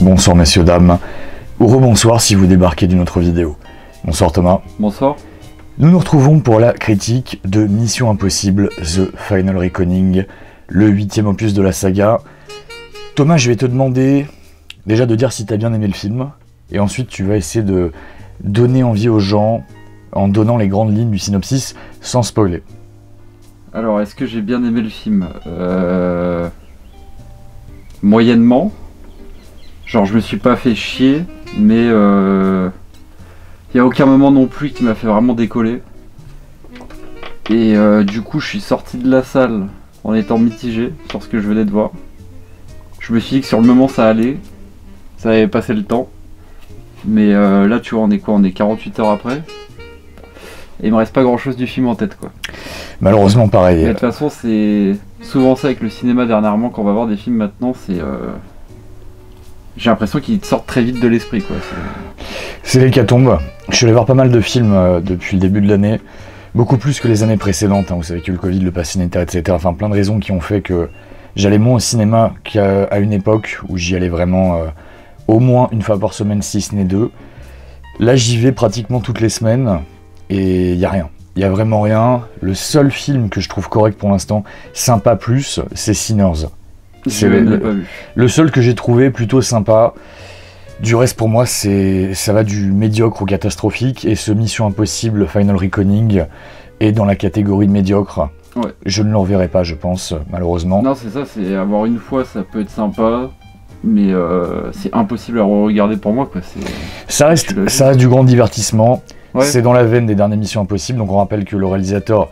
Bonsoir messieurs, dames, ou rebonsoir si vous débarquez d'une autre vidéo. Bonsoir Thomas. Bonsoir. Nous nous retrouvons pour la critique de Mission Impossible The Final Reckoning, le 8e opus de la saga. Thomas, je vais te demander déjà de dire si tu as bien aimé le film, et ensuite tu vas essayer de donner envie aux gens en donnant les grandes lignes du synopsis sans spoiler. Alors, est-ce que j'ai bien aimé le film moyennement. Genre, je me suis pas fait chier, mais il n'y a aucun moment non plus qui m'a fait vraiment décoller. Et du coup, je suis sorti de la salle en étant mitigé sur ce que je venais de voir. Je me suis dit que sur le moment ça allait, ça avait passé le temps. Mais là, tu vois, on est quoi? On est 48 heures après. Et il me reste pas grand chose du film en tête, quoi. Malheureusement, pareil. Mais de toute façon, c'est souvent ça avec le cinéma dernièrement, quand on va voir des films maintenant, c'est. J'ai l'impression qu'ils sortent très vite de l'esprit, quoi. C'est l'hécatombe. Je suis allé voir pas mal de films depuis le début de l'année. Beaucoup plus que les années précédentes, hein. Vous savez que le Covid, le pass sanitaire, etc. Enfin, plein de raisons qui ont fait que j'allais moins au cinéma qu'à une époque où j'y allais vraiment au moins une fois par semaine, si ce n'est deux. Là, j'y vais pratiquement toutes les semaines et il n'y a rien. Il n'y a vraiment rien. Le seul film que je trouve correct pour l'instant, sympa plus, c'est Sinners. C'est le seul que j'ai trouvé plutôt sympa. Du reste, pour moi, ça va du médiocre au catastrophique, et ce Mission Impossible Final Reckoning est dans la catégorie médiocre. Ouais. Je ne le reverrai pas, je pense, malheureusement. Non, c'est ça, c'est avoir une fois, ça peut être sympa, mais c'est impossible à regarder pour moi, quoi. Ça reste du grand divertissement. Ouais. C'est dans la veine des dernières Missions Impossibles. Donc on rappelle que le réalisateur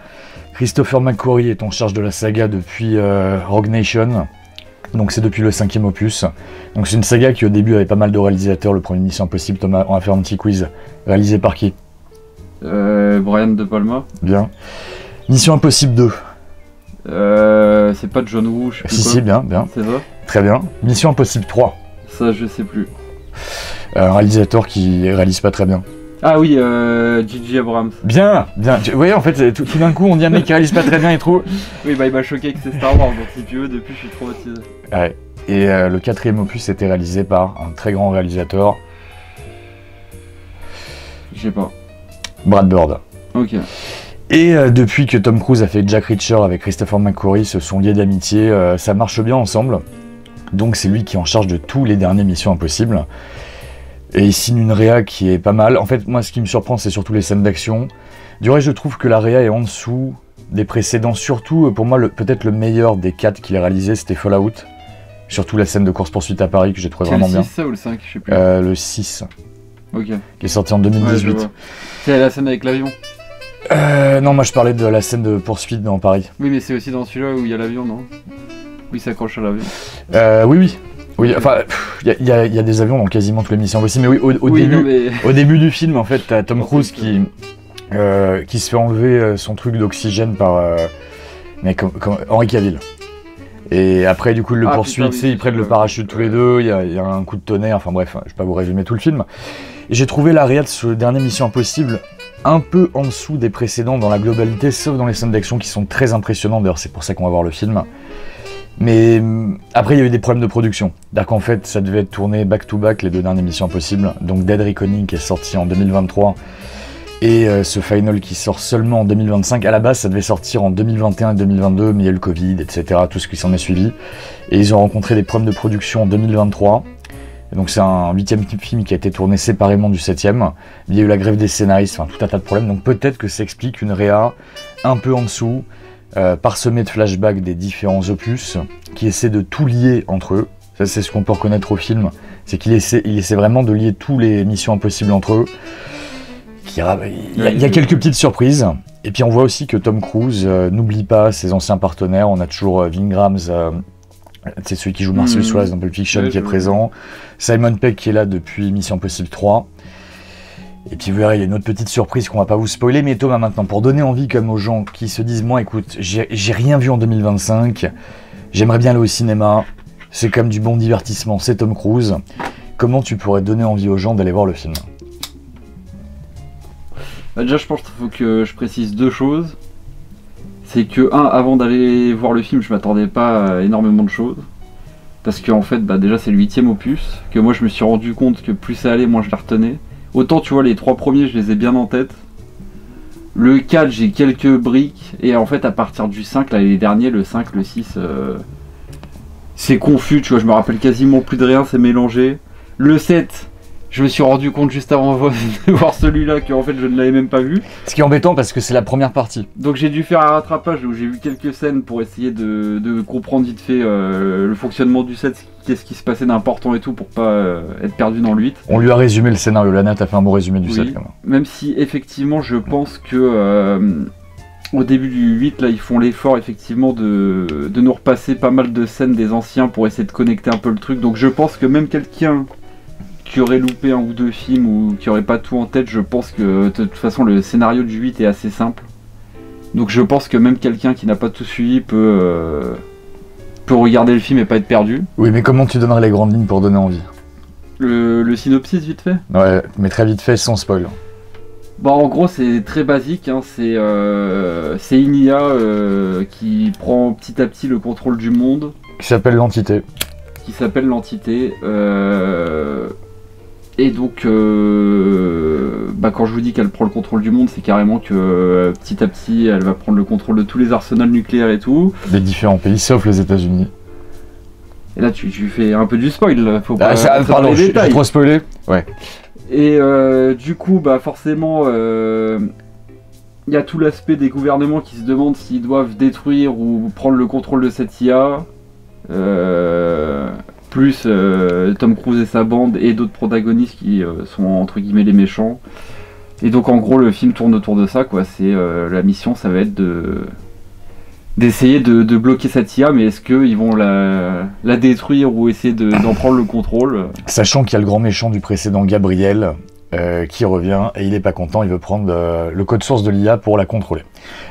Christopher McQuarrie est en charge de la saga depuis Rogue Nation. Donc c'est depuis le 5e opus. Donc c'est une saga qui au début avait pas mal de réalisateurs. Le premier Mission Impossible, Thomas, on va faire un petit quiz. Réalisé par qui? Brian De Palma. Bien. Mission Impossible 2. C'est pas John Woo, je sais plus quoi. Si, bien. C'est ça? Très bien. Mission Impossible 3. Ça, je sais plus. Un réalisateur qui réalise pas très bien. Ah oui, J.J. Abrams. Bien. Vous voyez, en fait, tout d'un coup, on dit un mec qui réalise pas très bien et trop. Oui, bah il m'a choqué que c'est Star Wars, donc si tu veux, depuis je suis traumatisé. Ouais. Et le 4e opus était réalisé par un très grand réalisateur. Je sais pas. Brad Bird. Ok. Et depuis que Tom Cruise a fait Jack Reacher avec Christopher McQuarrie, se sont liés d'amitié, ça marche bien ensemble. Donc c'est lui qui est en charge de tous les derniers Missions Impossibles. Et il signe une réa qui est pas mal. En fait, moi, ce qui me surprend, c'est surtout les scènes d'action. Du reste, je trouve que la réa est en dessous des précédents. Surtout, pour moi, peut-être le meilleur des 4 qu'il a réalisé, c'était Fallout. Surtout la scène de course-poursuite à Paris, que j'ai trouvé vraiment bien. Le 6 ça ou le 5, je sais plus. Le 6. Ok. Qui est sorti en 2018. Ouais, c'est la scène avec l'avion. Non, moi je parlais de la scène de poursuite dans Paris. Oui, mais c'est aussi dans celui-là où il y a l'avion, non? Oui, il s'accroche à l'avion. Oui, enfin, il y a des avions dans quasiment toutes les Missions Impossibles, mais oui, au début du film, en fait, t'as Tom Cruise qui se fait enlever son truc d'oxygène par Henry Cavill. Et après, du coup, il le poursuit, tu sais, ils prennent le parachute tous les deux, il y a un coup de tonnerre, enfin bref, je vais pas vous résumer tout le film. Et j'ai trouvé la réa de ce dernier Mission Impossible un peu en dessous des précédents dans la globalité, sauf dans les scènes d'action qui sont très impressionnantes, d'ailleurs c'est pour ça qu'on va voir le film. Mais après, il y a eu des problèmes de production. C'est-à-dire qu'en fait, ça devait être tourné back-to-back, les deux dernières Missions Impossibles. Donc Dead Reckoning qui est sorti en 2023 et ce Final qui sort seulement en 2025. À la base, ça devait sortir en 2021 et 2022, mais il y a eu le Covid, etc., tout ce qui s'en est suivi. Et ils ont rencontré des problèmes de production en 2023. Et donc c'est un 8e film qui a été tourné séparément du 7e. Il y a eu la grève des scénaristes, enfin tout un tas de problèmes. Donc peut-être que ça explique une réa un peu en dessous, parsemé de flashbacks des différents opus, qui essaie de tout lier entre eux. Ça, c'est ce qu'on peut reconnaître au film, c'est qu'il essaie vraiment de lier tous les Missions Impossibles entre eux. Il y a quelques petites surprises, et puis on voit aussi que Tom Cruise n'oublie pas ses anciens partenaires. On a toujours Ving Rhames, c'est celui qui joue Marcel Suarez dans Pulp Fiction, qui est présent. Simon Pegg qui est là depuis Mission Impossible 3. Et puis vous verrez, il y a une autre petite surprise qu'on va pas vous spoiler, mais Thomas, maintenant, pour donner envie comme aux gens qui se disent, moi écoute, j'ai rien vu en 2025, j'aimerais bien aller au cinéma, c'est comme du bon divertissement, c'est Tom Cruise, comment tu pourrais donner envie aux gens d'aller voir le film? Bah déjà, je pense qu'il faut que je précise deux choses. C'est que, avant d'aller voir le film, je m'attendais pas à énormément de choses. Parce qu'en fait, bah, déjà c'est le 8e opus, que moi je me suis rendu compte que plus ça allait, moins je les retenais. Autant tu vois, les 3 premiers je les ai bien en tête. Le 4 j'ai quelques briques, et en fait à partir du 5, là les derniers, le 5, le 6, c'est confus, tu vois, je me rappelle quasiment plus de rien, c'est mélangé. Le 7, je me suis rendu compte juste avant de voir celui-là qu'en fait je ne l'avais même pas vu. Ce qui est embêtant parce que c'est la première partie. Donc j'ai dû faire un rattrapage où j'ai vu quelques scènes pour essayer de comprendre vite fait le fonctionnement du set, qu'est-ce qui se passait d'important et tout pour pas être perdu dans le 8. On lui a résumé le scénario, Lana t'as fait un bon résumé du set quand même. Même si effectivement je pense que au début du 8 là ils font l'effort effectivement de nous repasser pas mal de scènes des anciens pour essayer de connecter un peu le truc. Donc je pense que même quelqu'un qui aurait loupé un ou deux films ou qui aurait pas tout en tête, je pense que de toute façon le scénario du 8 est assez simple. Donc je pense que même quelqu'un qui n'a pas tout suivi peut regarder le film et pas être perdu. Oui, mais comment tu donnerais les grandes lignes pour donner envie? Le synopsis vite fait? Ouais, mais très vite fait, sans spoil. Bon, en gros c'est très basique, hein. C'est une IA qui prend petit à petit le contrôle du monde. Qui s'appelle l'entité. Et donc, quand je vous dis qu'elle prend le contrôle du monde, c'est carrément que petit à petit, elle va prendre le contrôle de tous les arsenals nucléaires et tout. Des différents pays, sauf les États-Unis. Et là, tu fais un peu du spoil, faut pas pardon, les détails. J'ai trop spoilé. Ouais. Et du coup, forcément, il y a tout l'aspect des gouvernements qui se demandent s'ils doivent détruire ou prendre le contrôle de cette IA. Plus Tom Cruise et sa bande et d'autres protagonistes qui sont entre guillemets les méchants. Et donc en gros le film tourne autour de ça, quoi. C'est la mission, ça va être d'essayer de bloquer cette IA, mais est-ce qu'ils vont la détruire ou essayer d'en prendre le contrôle? Sachant qu'il y a le grand méchant du précédent, Gabriel, qui revient et il est pas content, il veut prendre le code source de l'IA pour la contrôler.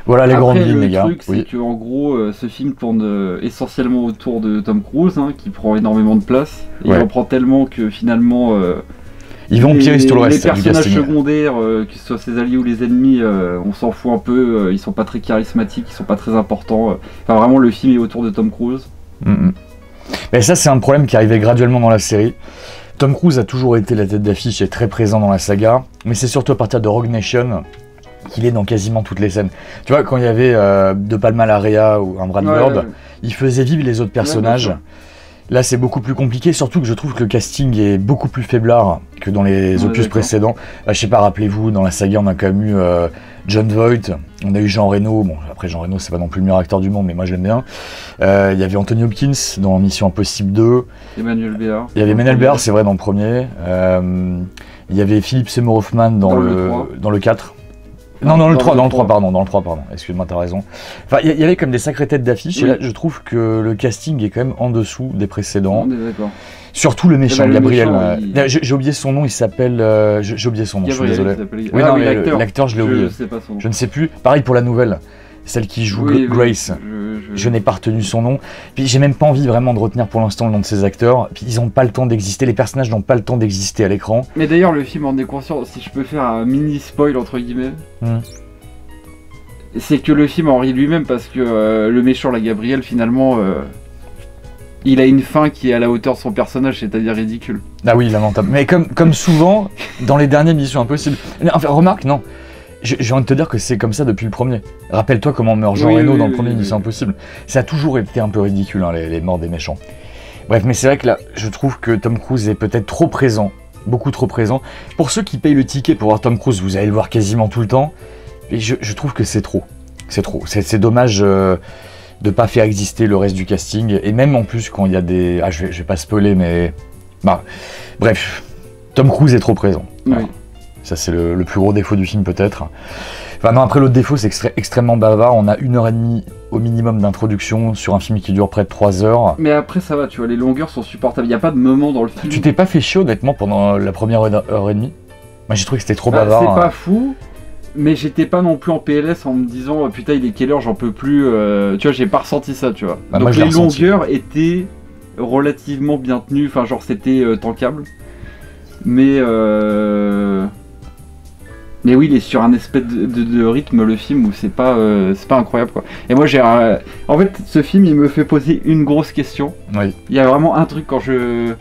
Voilà les grandes lignes, les gars. Le truc, c'est que en gros, ce film tourne essentiellement autour de Tom Cruise, hein, qui prend énormément de place. Et il en prend tellement que finalement, ils vont empirer tout le reste. Les personnages secondaires, que ce soit ses alliés ou les ennemis, on s'en fout un peu. Ils sont pas très charismatiques, ils sont pas très importants. Enfin, vraiment, le film est autour de Tom Cruise. Mais ça, c'est un problème qui arrivait graduellement dans la série. Tom Cruise a toujours été la tête d'affiche et très présent dans la saga, mais c'est surtout à partir de Rogue Nation qu'il est dans quasiment toutes les scènes. Tu vois, quand il y avait De Palma Larrea ou un Brad Bird, il faisait vivre les autres personnages. Là, c'est beaucoup plus compliqué, surtout que je trouve que le casting est beaucoup plus faiblard que dans les opus précédents. Je sais pas, rappelez-vous, dans la saga, on a quand même eu Jon Voight, on a eu Jean Reno. Bon, après, Jean Reno, c'est pas non plus le meilleur acteur du monde, mais moi, j'aime bien. Il y avait Anthony Hopkins dans Mission Impossible 2. Emmanuel Béard. Il y avait Emmanuel Béard, c'est vrai, dans le premier. Il y avait Philip Seymour Hoffman dans le 4. Non, dans le 3, pardon, excuse-moi, t'as raison. Enfin, il y avait comme des sacrées têtes d'affiche, et là, je trouve que le casting est quand même en dessous des précédents. On est d'accord. Surtout le méchant, Gabriel. Méchant, j'ai oublié son nom, il s'appelle... j'ai oublié son nom, Gabriel, je suis désolé. Oui, l'acteur, je l'ai oublié. Je sais pas son nom. Je ne sais plus. Pareil pour la nouvelle. Celle qui joue Grace. Je n'ai pas retenu son nom. Puis j'ai même pas envie vraiment de retenir pour l'instant le nom de ces acteurs. Puis ils n'ont pas le temps d'exister, les personnages n'ont pas le temps d'exister à l'écran. Mais d'ailleurs le film en est conscient, si je peux faire un mini spoil entre guillemets. C'est que le film en rit lui-même parce que le méchant, la Gabriel, finalement, il a une fin qui est à la hauteur de son personnage, c'est-à-dire ridicule. Ah oui, lamentable. Mais comme souvent, dans les dernières Missions Impossibles. Enfin, remarque, non. J'ai envie de te dire que c'est comme ça depuis le premier. Rappelle-toi comment meurt Jean Reno dans le premier Mission Impossible. Ça a toujours été un peu ridicule, hein, les morts des méchants. Bref, mais c'est vrai que là, je trouve que Tom Cruise est peut-être trop présent, beaucoup trop présent. Pour ceux qui payent le ticket pour voir Tom Cruise, vous allez le voir quasiment tout le temps. Et je trouve que c'est trop. C'est trop. C'est dommage de pas faire exister le reste du casting. Et même en plus, quand il y a des... je vais pas spoiler, mais... bref, Tom Cruise est trop présent. Voilà. Ça, c'est le plus gros défaut du film, peut-être. Enfin, non, après, l'autre défaut, c'est extrêmement bavard. On a 1h30 au minimum d'introduction sur un film qui dure près de 3 heures. Mais après, ça va, tu vois, les longueurs sont supportables. Il n'y a pas de moment dans le film. Tu t'es pas fait chier, honnêtement, pendant la première heure et demie? Moi, j'ai trouvé que c'était trop bavard. C'est pas fou. Mais j'étais pas non plus en PLS en me disant putain il est quelle heure, j'en peux plus, tu vois, j'ai pas ressenti ça, tu vois. Donc moi, les longueurs étaient relativement bien tenues, enfin genre c'était tankable. Mais Mais oui, il est sur un espèce de rythme, le film, où c'est pas incroyable, quoi. Et moi, en fait, ce film, il me fait poser une grosse question. Oui. Il y a vraiment un truc, quand je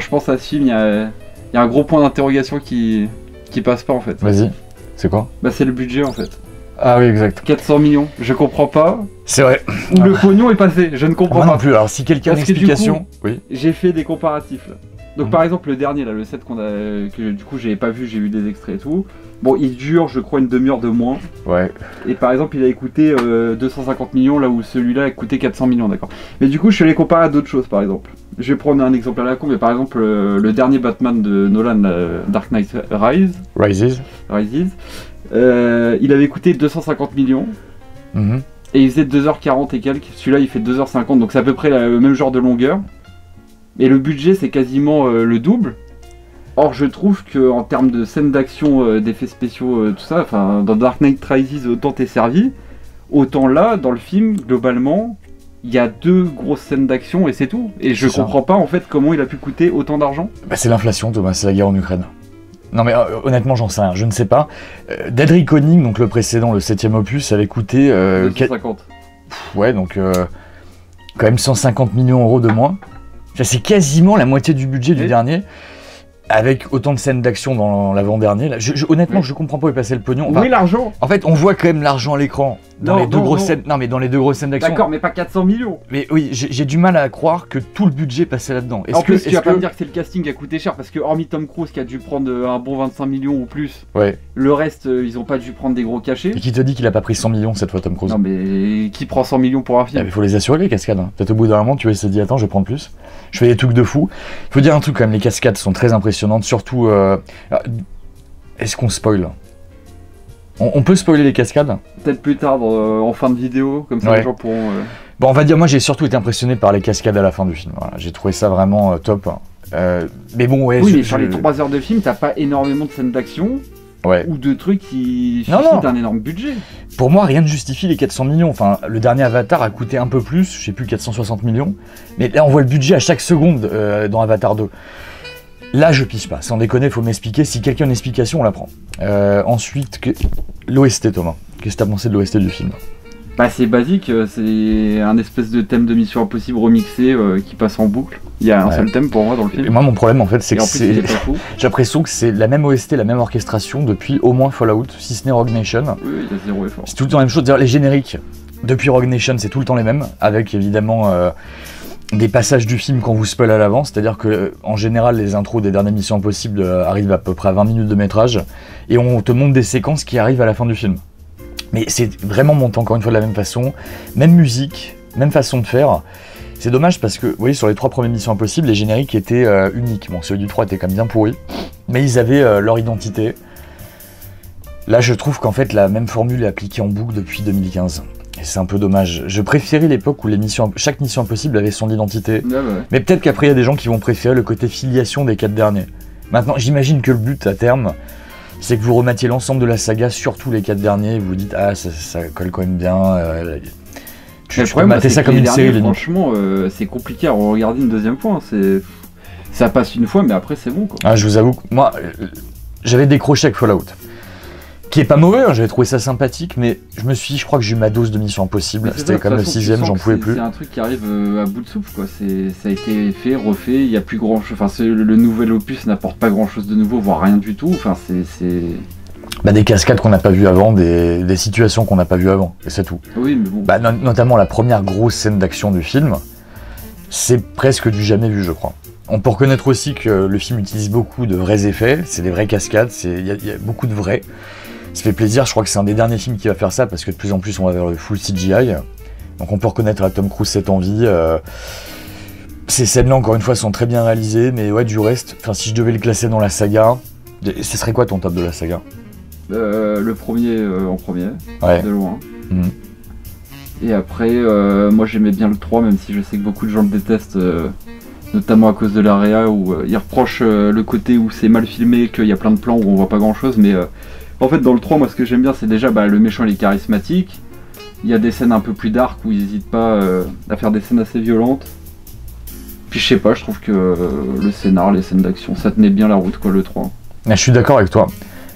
pense à ce film, il y a un gros point d'interrogation qui passe pas, en fait. Vas-y, c'est quoi? Bah, c'est le budget, en fait. Ah oui, exact. 400 millions, je comprends pas. C'est vrai. Où le pognon est passé, je ne comprends Moi pas. non plus, alors si quelqu'un a une explication... Oui. J'ai fait des comparatifs, là. Donc par exemple le dernier là, le 7 que du coup j'avais pas vu, j'ai vu des extraits et tout. Bon, il dure je crois une demi-heure de moins. Ouais. Et par exemple il a coûté 250 millions là où celui-là a coûté 400 millions, d'accord. Mais du coup je suis allé comparer à d'autres choses par exemple. Je vais prendre un exemple à la con, mais par exemple le dernier Batman de Nolan, Dark Knight Rises. Il avait coûté 250 millions. Et il faisait 2h40 et quelques. Celui-là il fait 2h50, donc c'est à peu près le même genre de longueur. Et le budget c'est quasiment le double. Or je trouve qu'en termes de scènes d'action, d'effets spéciaux, tout ça, enfin dans Dark Knight Rises autant t'es servi, autant là dans le film globalement il y a 2 grosses scènes d'action et c'est tout. Et je comprends pas en fait comment il a pu coûter autant d'argent. Bah, c'est l'inflation Thomas, c'est la guerre en Ukraine. Non mais honnêtement j'en sais rien, je ne sais pas. Dead Reckoning, donc le précédent, le 7ème opus, avait coûté... 250. Ouais donc quand même 150 millions d'euros de moins. C'est quasiment la moitié du budget du dernier, avec autant de scènes d'action dans l'avant-dernier. Honnêtement, je comprends pas où est passé le pognon. Enfin, oui, l'argent. En fait, on voit quand même l'argent à l'écran dans les deux grosses scènes. Non, mais dans les 2 grosses scènes d'action. D'accord, mais pas 400 millions. Mais oui, j'ai du mal à croire que tout le budget passait là-dedans. En plus, tu vas pas me dire que c'est le casting qui a coûté cher, parce que hormis Tom Cruise qui a dû prendre un bon 25 millions ou plus, le reste, ils ont pas dû prendre des gros cachets. Et qui te dit qu'il a pas pris 100 millions cette fois, Tom Cruise? Non, mais qui prend 100 millions pour un film? Il faut les assurer, les cascades. Peut-être au bout d'un moment, tu vas se dire, attends, je vais prendre plus. Je fais des trucs de fou. Il faut dire un truc quand même, les cascades sont très impressionnantes, surtout... Est-ce qu'on spoil? On peut spoiler les cascades? Peut-être plus tard, en fin de vidéo, comme ça les gens pourront... Bon, on va dire, moi j'ai surtout été impressionné par les cascades à la fin du film. Voilà, j'ai trouvé ça vraiment top. Mais bon, ouais... Oui, mais sur les 3 heures de film, t'as pas énormément de scènes d'action ou de trucs qui suscitent un énorme budget. Pour moi, rien ne justifie les 400 millions. Enfin, le dernier Avatar a coûté un peu plus, je sais plus, 460 millions. Mais là, on voit le budget à chaque seconde dans Avatar 2. Là, je pige pas. Sans déconner, faut m'expliquer. Si quelqu'un a une explication, on la prend. Ensuite, l'OST, Thomas. Qu'est-ce que t'as pensé de l'OST du film? Bah, c'est basique. C'est un espèce de thème de Mission Impossible remixé qui passe en boucle. Il y a un seul thème pour moi dans le film. Et moi, mon problème, en fait, c'est que c'est... j'ai l'impression que c'est la même OST, la même orchestration depuis au moins Fallout, si ce n'est Rogue Nation. Oui, il y a 0 effort. C'est tout le temps la même chose. D'ailleurs, les génériques, depuis Rogue Nation, c'est tout le temps les mêmes, avec évidemment... des passages du film qu'on vous spoil à l'avance, c'est-à-dire que en général les intros des dernières Missions Impossibles arrivent à peu près à 20 minutes de métrage et on te montre des séquences qui arrivent à la fin du film. Mais c'est vraiment monté encore une fois de la même façon, même musique, même façon de faire. C'est dommage parce que, vous voyez, sur les 3 premières Missions Impossibles, les génériques étaient uniques. Bon, celui du 3 était quand même bien pourri, mais ils avaient leur identité. Là, je trouve qu'en fait la même formule est appliquée en boucle depuis 2015. Et c'est un peu dommage. Je préférais l'époque où chaque Mission Impossible avait son identité. Mais peut-être qu'après, il y a des gens qui vont préférer le côté filiation des 4 derniers. Maintenant, j'imagine que le but, à terme, c'est que vous remettiez l'ensemble de la saga, surtout les 4 derniers, et vous vous dites, ah, ça colle quand même bien. Tu peux mater ça comme une série. Franchement, c'est compliqué à regarder une deuxième fois. Ça passe une fois, mais après, c'est bon, quoi. Ah, je vous avoue, moi, j'avais décroché avec Fallout. Qui est pas mauvais, hein, j'avais trouvé ça sympathique, mais je crois que j'ai eu ma dose de Mission Impossible. C'était comme le 6ème, j'en pouvais plus. C'est un truc qui arrive à bout de souffle, quoi. Ça a été fait, refait, il n'y a plus grand chose. Enfin, le nouvel opus n'apporte pas grand chose de nouveau, voire rien du tout. Enfin, c'est. Bah, des cascades qu'on n'a pas vues avant, des situations qu'on n'a pas vues avant, et c'est tout. Oui, mais bon. Bah, notamment la première grosse scène d'action du film, c'est presque du jamais vu, je crois. On peut reconnaître aussi que le film utilise beaucoup de vrais effets, c'est des vraies cascades, il y a beaucoup de vrais. Ça fait plaisir, je crois que c'est un des derniers films qui va faire ça parce que de plus en plus on va vers le full CGI. Donc on peut reconnaître à Tom Cruise cette envie. Ces scènes-là, encore une fois, sont très bien réalisées, mais ouais, du reste, si je devais le classer dans la saga, ce serait quoi ton top de la saga? Le premier en premier, de loin. Et après, moi j'aimais bien le 3, même si je sais que beaucoup de gens le détestent, notamment à cause de la réa, où ils reprochent le côté où c'est mal filmé, qu'il y a plein de plans où on voit pas grand-chose, mais... En fait, dans le 3, moi, ce que j'aime bien, c'est déjà le méchant, il est charismatique. Il y a des scènes un peu plus dark où ils n'hésitent pas à faire des scènes assez violentes. Puis je sais pas, je trouve que le scénar, les scènes d'action, ça tenait bien la route, quoi, le 3. Je suis d'accord avec toi.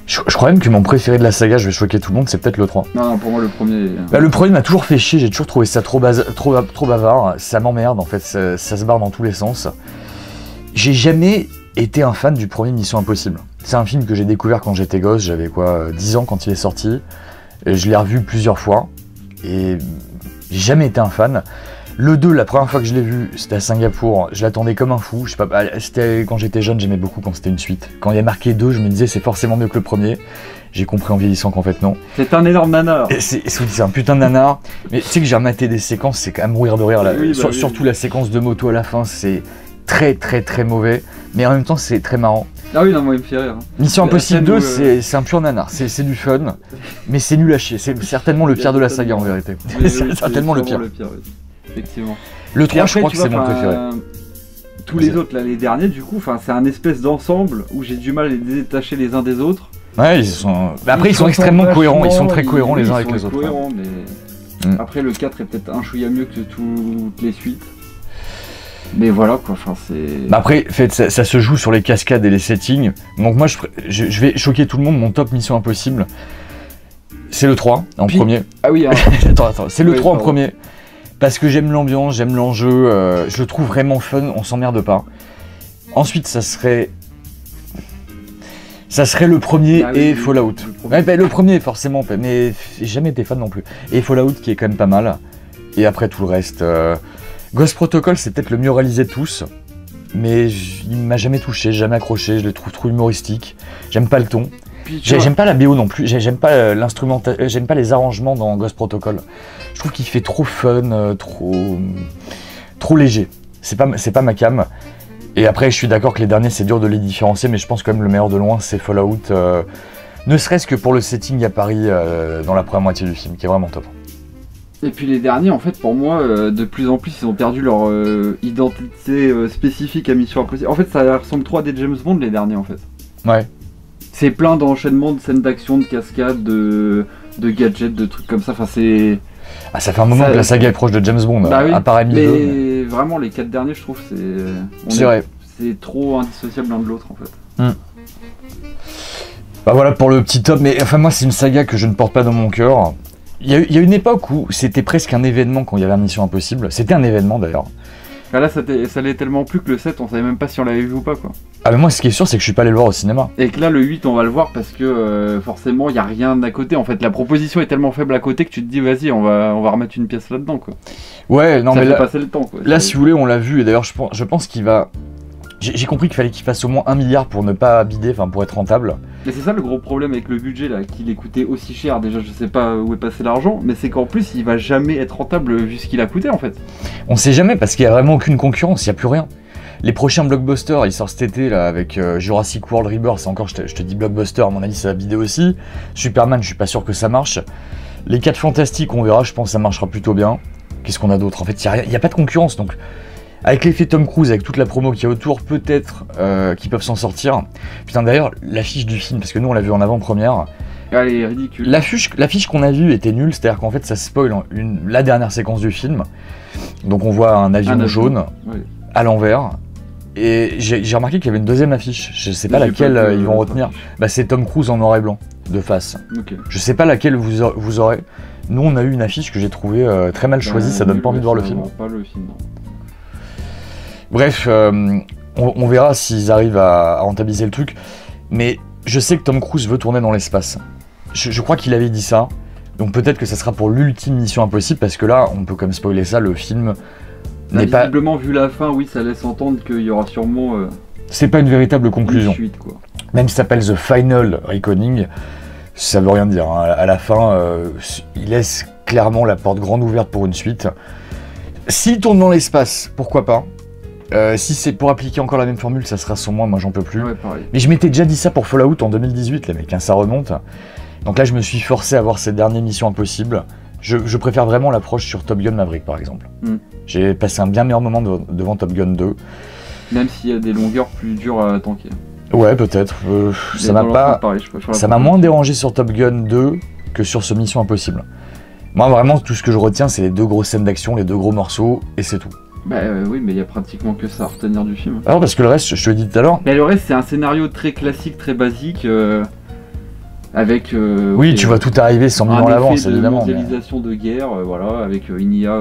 Je crois même que mon préféré de la saga, je vais choquer tout le monde, c'est peut-être le 3. Non, pour moi le premier... Bah, le premier m'a toujours fait chier, j'ai toujours trouvé ça trop bavard, ça m'emmerde en fait, ça se barre dans tous les sens. J'ai jamais été un fan du premier Mission Impossible. C'est un film que j'ai découvert quand j'étais gosse, j'avais 10 ans quand il est sorti, et je l'ai revu plusieurs fois, et j'ai jamais été un fan. Le 2, la première fois que je l'ai vu, c'était à Singapour, je l'attendais comme un fou, je sais pas, c'était quand j'étais jeune, j'aimais beaucoup quand c'était une suite. Quand il y a marqué 2, je me disais c'est forcément mieux que le premier. J'ai compris en vieillissant qu'en fait non. C'est un énorme nanar. C'est un putain de nanar, mais tu sais que j'ai rematé des séquences, c'est quand même mourir de rire là. Oui, surtout la séquence de moto à la fin, c'est très mauvais, mais en même temps c'est très marrant. Ah oui, non, moi il me fait rire. Mission Impossible 2, c'est un pur nanar, c'est du fun, mais c'est nul à chier, c'est certainement le pire de la saga en vérité. C'est certainement le pire. Oui. Effectivement. Le 3, je crois que c'est mon préféré. Tous les autres, là, les derniers, du coup, c'est un espèce d'ensemble où j'ai du mal à les détacher les uns des autres. Ouais, ils sont. Après, ils sont extrêmement cohérents, ils sont très cohérents les uns avec les autres. Cohérents, mais... Après, le 4 est peut-être un chouïa mieux que toutes les suites. Mais voilà quoi, c'est... Après, ça se joue sur les cascades et les settings. Donc moi, je vais choquer tout le monde, mon top Mission Impossible, c'est le 3 en premier. Ah oui, attends, c'est le 3 en premier. Parce que j'aime l'ambiance, j'aime l'enjeu, je le trouve vraiment fun, on s'emmerde pas. Ensuite, ça serait le premier et Fallout. Le premier forcément, mais j'ai jamais été fan non plus. Et Fallout qui est quand même pas mal. Et après tout le reste... Ghost Protocol, c'est peut-être le mieux réalisé de tous. Mais il m'a jamais touché, jamais accroché, je le trouve trop humoristique. J'aime pas le ton. J'aime pas la BO non plus, j'aime pas j'aime pas les arrangements dans Ghost Protocol. Je trouve qu'il fait trop fun, trop léger. C'est pas ma cam. Et après, je suis d'accord que les derniers, c'est dur de les différencier, mais je pense quand même le meilleur de loin, c'est Fallout. Ne serait-ce que pour le setting à Paris dans la première moitié du film, qui est vraiment top. Et puis les derniers, en fait, pour moi, de plus en plus, ils ont perdu leur identité spécifique à Mission Impossible. En fait, ça ressemble trop à des James Bond, les derniers, en fait. Ouais. C'est plein d'enchaînements, de scènes d'action, de cascades, de gadgets, de trucs comme ça. Enfin, c'est... Ah, ça fait un moment que la saga est proche de James Bond, bah oui, à part Amy 2. Mais vraiment, les 4 derniers, je trouve, c'est vrai. C'est trop indissociable l'un de l'autre, en fait. Bah voilà pour le petit top, mais enfin moi c'est une saga que je ne porte pas dans mon cœur. Il y a une époque où c'était presque un événement quand il y avait Mission Impossible. C'était un événement d'ailleurs. Ah là, ça l'est tellement plus que le 7, on savait même pas si on l'avait vu ou pas, quoi. Ah mais moi ce qui est sûr c'est que je suis pas allé le voir au cinéma. Et que là le 8 on va le voir parce que forcément il n'y a rien à côté. En fait la proposition est tellement faible à côté que tu te dis vas-y on va remettre une pièce là-dedans, quoi. Ouais non ça mais fait là, passer le temps, quoi. Là si vous voulez on l'a vu et d'ailleurs je pense qu'il va... J'ai compris qu'il fallait qu'il fasse au moins 1 milliard pour ne pas bider, enfin pour être rentable. Mais c'est ça le gros problème avec le budget là, qu'il ait coûté aussi cher. Déjà je sais pas où est passé l'argent, mais c'est qu'en plus il va jamais être rentable vu ce qu'il a coûté en fait. On sait jamais parce qu'il y a vraiment aucune concurrence, il n'y a plus rien. Les prochains blockbusters, ils sortent cet été là avec Jurassic World Rebirth, c'est encore je te dis blockbuster, à mon avis ça va bider aussi. Superman, je suis pas sûr que ça marche. Les 4 Fantastiques, on verra, je pense que ça marchera plutôt bien. Qu'est-ce qu'on a d'autre? En fait, il n'y a pas de concurrence donc. Avec l'effet Tom Cruise, avec toute la promo qu'il y a autour, peut-être qu'ils peuvent s'en sortir. Putain, d'ailleurs, l'affiche du film, parce que nous on l'a vu en avant-première. Elle est ridicule. L'affiche qu'on a vue était nulle, c'est-à-dire qu'en fait ça spoil la dernière séquence du film. Donc on voit un avion jaune à l'envers. Et j'ai remarqué qu'il y avait une deuxième affiche. Je sais pas laquelle ils vont retenir. Bah, c'est Tom Cruise en noir et blanc, de face. Okay. Je sais pas laquelle vous aurez. Nous on a eu une affiche que j'ai trouvée très mal choisie, ça donne pas envie de voir le film. Pas le film, non. Bref, on verra s'ils arrivent à rentabiliser le truc. Mais je sais que Tom Cruise veut tourner dans l'espace. Je crois qu'il avait dit ça. Donc peut-être que ça sera pour l'ultime Mission Impossible, parce que là, on peut comme spoiler ça, le film n'est pas... Visiblement, vu la fin, oui, ça laisse entendre qu'il y aura sûrement... C'est pas une véritable conclusion. Une suite, quoi. Même si ça s'appelle The Final Reckoning, ça veut rien dire. Hein. À la fin, il laisse clairement la porte grande ouverte pour une suite. S'il tourne dans l'espace, pourquoi pas. Si c'est pour appliquer encore la même formule, ça sera sans moi j'en peux plus. Ouais, pareil. Mais je m'étais déjà dit ça pour Fallout en 2018, les mecs, hein, ça remonte. Donc là, je me suis forcé à voir ces dernières missions impossibles. Je préfère vraiment l'approche sur Top Gun Maverick, par exemple. J'ai passé un bien meilleur moment devant Top Gun 2. Même s'il y a des longueurs plus dures à tanker. Ouais, peut-être. Ça m'a moins dérangé sur Top Gun 2 que sur ce Mission Impossible. Moi, vraiment, tout ce que je retiens, c'est les 2 grosses scènes d'action, les 2 gros morceaux, et c'est tout. Bah oui, mais il y a pratiquement que ça à retenir du film. Alors parce que le reste, je te l'ai dit tout à l'heure. Mais le reste, c'est un scénario très classique, très basique. Avec oui, tu vois tout arriver 100 000 ans à l'avance, évidemment. Une mondialisation de guerre, voilà, avec une IA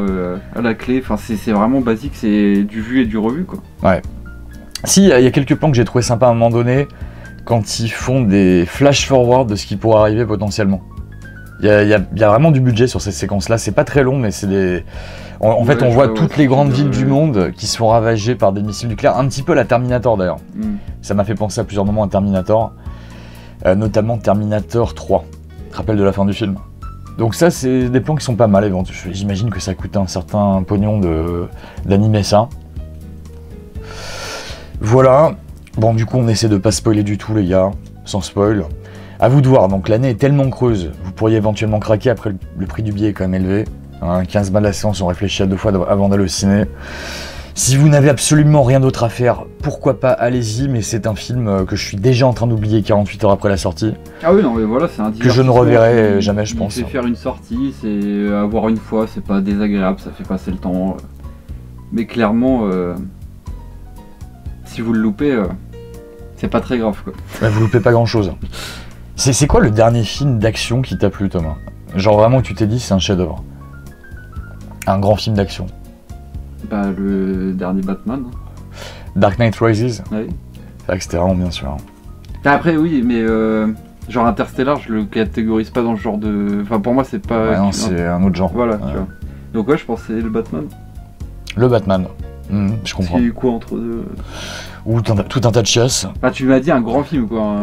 à la clé. Enfin, c'est vraiment basique, c'est du vu et du revu, quoi. Ouais. Si, il y a quelques plans que j'ai trouvé sympa à un moment donné, quand ils font des flash-forward de ce qui pourrait arriver potentiellement. Il y a vraiment du budget sur ces séquences-là. C'est pas très long, mais c'est des... En fait, on voit toutes les grandes villes du monde qui sont ravagées par des missiles nucléaires. Un petit peu la Terminator, d'ailleurs. Ça m'a fait penser à plusieurs moments à Terminator. Notamment Terminator 3. Rappel de la fin du film. Donc ça, c'est des plans qui sont pas mal. J'imagine que ça coûte un certain pognon d'animer ça. Voilà. Bon, du coup, on essaie de pas spoiler du tout, les gars. Sans spoil. À vous de voir. Donc l'année est tellement creuse. Vous pourriez éventuellement craquer. Après, le prix du billet est quand même élevé. 15 balles la séance, on réfléchit à 2 fois avant d'aller au ciné. Si vous n'avez absolument rien d'autre à faire, pourquoi pas, allez-y, mais c'est un film que je suis déjà en train d'oublier 48 heures après la sortie. Ah oui, non, mais voilà, c'est un que je ne reverrai jamais, je pense. C'est faire une sortie, c'est avoir une fois, c'est pas désagréable, ça fait passer le temps. Mais clairement, si vous le loupez, c'est pas très grave, quoi. Ouais, vous loupez pas grand-chose. C'est quoi le dernier film d'action qui t'a plu, Thomas? Genre vraiment, tu t'es dit, c'est un chef-d'œuvre. Un grand film d'action. Bah, le dernier Batman. Dark Knight Rises. Oui. C'est vrai que c'était vraiment bien sûr. Après, oui, mais genre Interstellar, je le catégorise pas dans le genre de. Enfin, pour moi, c'est pas. Ouais, non, c'est un autre genre. Voilà, tu vois. Donc, ouais, je pense que c'est le Batman. Le Batman. Je comprends. Il y a eu quoi entre deux? Ou tout un tas de chiasses. Ah, tu m'as dit un grand film, quoi.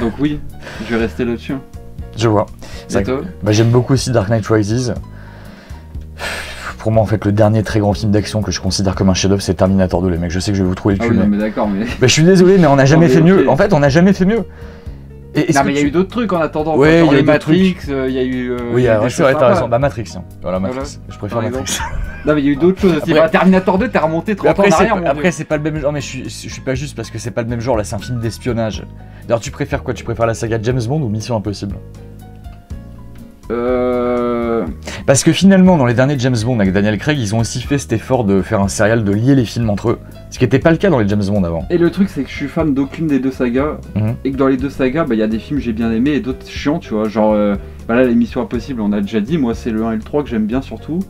Donc, oui, je vais rester là-dessus. Je vois. Bah, j'aime beaucoup aussi Dark Knight Rises. Pour moi, en fait, le dernier très grand film d'action que je considère comme un chef-d'œuvre, c'est Terminator 2, les mecs. Je sais que je vais vous trouver le cul. Ah oui, non, mais d'accord, mais. Bah, je suis désolé, mais on n'a jamais fait mieux. En fait, on n'a jamais fait mieux. Non, mais il y a eu d'autres trucs en attendant. Ouais, il y a eu Matrix, il y a eu. Oui, c'est vrai, t'as raison. Bah, Matrix. Voilà, Matrix. Je préfère Matrix. Non, mais il y a eu d'autres choses aussi. Bah, Terminator 2, t'es remonté 30 ans en arrière. Après, c'est pas le même genre. Mais je suis pas juste parce que c'est pas le même genre. Là, c'est un film d'espionnage. D'ailleurs, tu préfères quoi? Tu préfères la saga James Bond ou Mission Impossible? Parce que finalement, dans les derniers James Bond avec Daniel Craig, ils ont aussi fait cet effort de faire un serial, de lier les films entre eux. Ce qui n'était pas le cas dans les James Bond avant. Et le truc, c'est que je suis fan d'aucune des deux sagas. Et que dans les deux sagas, il y a des films que j'ai bien aimés et d'autres chiants, tu vois. Genre, là, les Missions Impossibles, on a déjà dit. Moi, c'est le 1 et le 3 que j'aime bien surtout.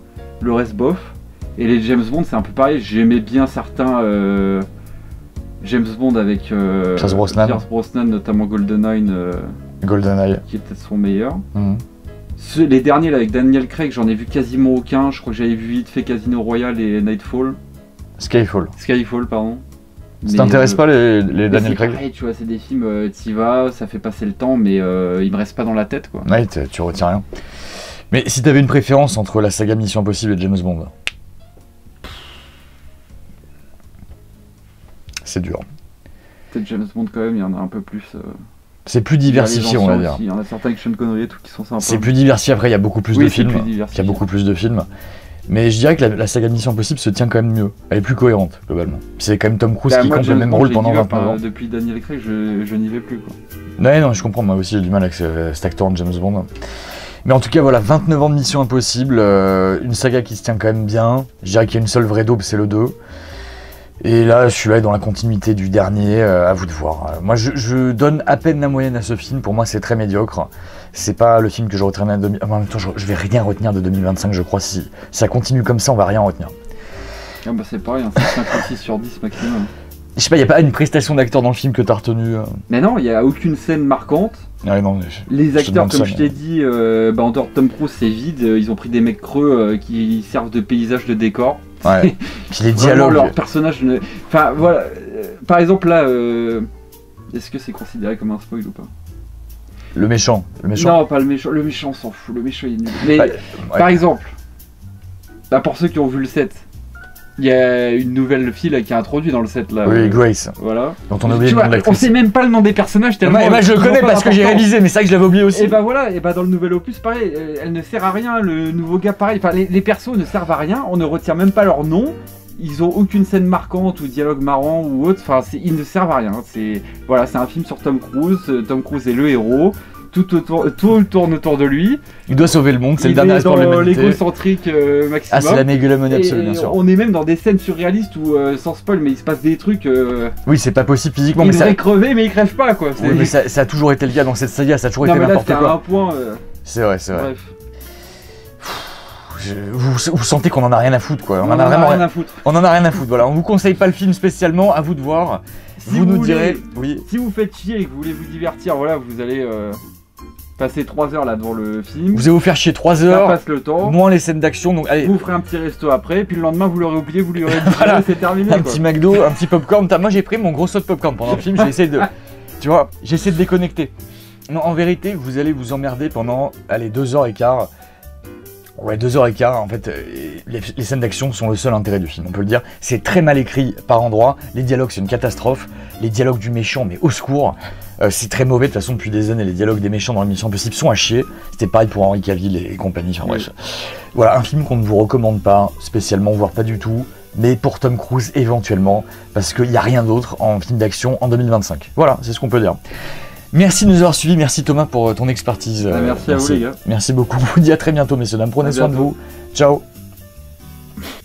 Le reste, bof. Et les James Bond, c'est un peu pareil. J'aimais bien certains James Bond avec Pierce Brosnan, notamment GoldenEye. GoldenEye. Qui était son meilleur. Les derniers là avec Daniel Craig, j'en ai vu quasiment aucun. Je crois que j'avais vu vite fait Casino Royale et Nightfall. Skyfall, pardon. Ça t'intéresse pas les Daniel Craig? Pareil, tu vois, c'est des films, t'y vas, ça fait passer le temps, mais il me reste pas dans la tête, quoi. Ouais, tu retiens rien. Mais si t'avais une préférence entre la saga Mission Impossible et James Bond? C'est dur. Peut-être James Bond quand même, il y en a un peu plus. C'est plus diversifié, on va dire. Il y en a certains avec Sean Connery et tout qui sont sympas. C'est plus diversifié, après il y a beaucoup plus de films. Mais je dirais que la saga Mission Impossible se tient quand même mieux. Elle est plus cohérente, globalement. C'est quand même Tom Cruise qui compte le même rôle pendant 29 ans. Depuis Daniel Craig, je n'y vais plus, quoi. Ouais, non, je comprends, moi aussi j'ai du mal avec cet acteur de James Bond. Mais en tout cas, voilà, 29 ans de Mission Impossible, une saga qui se tient quand même bien. Je dirais qu'il y a une seule vraie daube, c'est le 2. Et là, celui-là est dans la continuité du dernier, à vous de voir. Moi, je donne à peine la moyenne à ce film. Pour moi, c'est très médiocre. C'est pas le film que je retiendrai en même temps, je vais rien retenir de 2025, je crois. Si ça continue comme ça, on va rien retenir. Ah bah c'est pareil, c'est 56 sur 10 maximum. Je sais pas, y a pas une prestation d'acteur dans le film que t'as retenu Mais non, il y a aucune scène marquante. Ouais, non, les acteurs, comme je t'ai dit, en dehors de Tom Cruise, c'est vide. Ils ont pris des mecs creux qui servent de paysage, de décor. Ouais. Puis les dialogues. Leurs personnages. Enfin voilà. Par exemple là, est-ce que c'est considéré comme un spoil ou pas? Le méchant. Non, pas le méchant. Le méchant, on s'en fout. Le méchant, il est nul. Mais par exemple, pour ceux qui ont vu le set, il y a une nouvelle fille là, qui est introduite dans le set là. Oui, Grace. Voilà. Dont on a oublié le nom de l'actrice. On sait même pas le nom des personnages tellement. Bah, je le connais parce que j'ai révisé, mais c'est ça que je l'avais oublié aussi. Et bah voilà, et bah dans le nouvel opus, pareil, elle ne sert à rien. Le nouveau gars, pareil. Enfin, les persos ne servent à rien. On ne retient même pas leur nom. Ils ont aucune scène marquante ou dialogue marrant ou autre. Enfin, ils ne servent à rien. C'est un film sur Tom Cruise. Tom Cruise est le héros. tout tourne autour de lui. Il doit sauver le monde, c'est le dernier espoir de l'humanité. L'égocentrique maximum. Ah, c'est la mégalomanie absolue, bien sûr. On est même dans des scènes surréalistes où, sans spoil, mais il se passe des trucs. Oui, c'est pas possible physiquement, il mais devrait crever, mais il crève pas, quoi. Oui, mais ça a toujours été le cas dans cette saga, ça a toujours été n'importe quoi. À un point. C'est vrai, c'est vrai. Bref. Vous sentez qu'on en a rien à foutre, quoi. On en a vraiment rien à foutre. On en a rien à foutre, voilà. On vous conseille pas le film spécialement, à vous de voir. Si vous nous direz. Oui. Si vous faites chier et que vous voulez vous divertir, voilà, vous allez passer 3 heures là devant le film. Vous allez vous faire chier 3 heures. Ça passe le temps. Moins les scènes d'action. Donc, allez. Vous ferez un petit resto après, puis le lendemain vous l'aurez oublié, vous lui aurez dit voilà. c'est terminé. Un petit McDo, un petit popcorn. Moi j'ai pris mon gros saut de popcorn pendant le film, j'ai essayé de. Tu vois, j'essaie de déconnecter. Non, en vérité, vous allez vous emmerder pendant, allez, 2h15. Ouais, 2h15, en fait, les scènes d'action sont le seul intérêt du film, on peut le dire. C'est très mal écrit par endroits, les dialogues c'est une catastrophe, les dialogues du méchant, mais au secours. C'est très mauvais, de toute façon, depuis des années, les dialogues des méchants dans la Mission Impossible sont à chier. C'était pareil pour Henry Cavill et compagnie, enfin bref. Voilà, un film qu'on ne vous recommande pas spécialement, voire pas du tout, mais pour Tom Cruise éventuellement, parce qu'il n'y a rien d'autre en film d'action en 2025. Voilà, c'est ce qu'on peut dire. Merci de nous avoir suivis, merci Thomas pour ton expertise. Merci à vous les gars. Merci beaucoup, je vous dis à très bientôt messieurs dames, prenez soin de vous. Ciao.